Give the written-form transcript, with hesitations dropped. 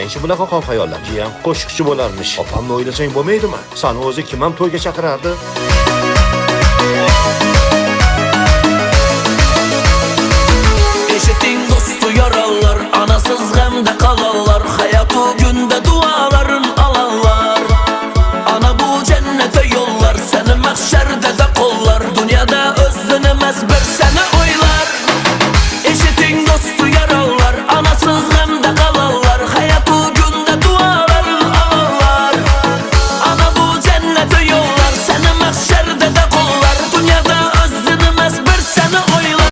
Qarasangchi bunaqa qop ayollar ham qo'shiqchi bo'larmish. Opamni o'ylasang bo'lmaydimi? Sani o'zi kim ham to'yga chaqirardi? Eşiting dostu yarallar, anasız g'amda qalallar. Hayatu gün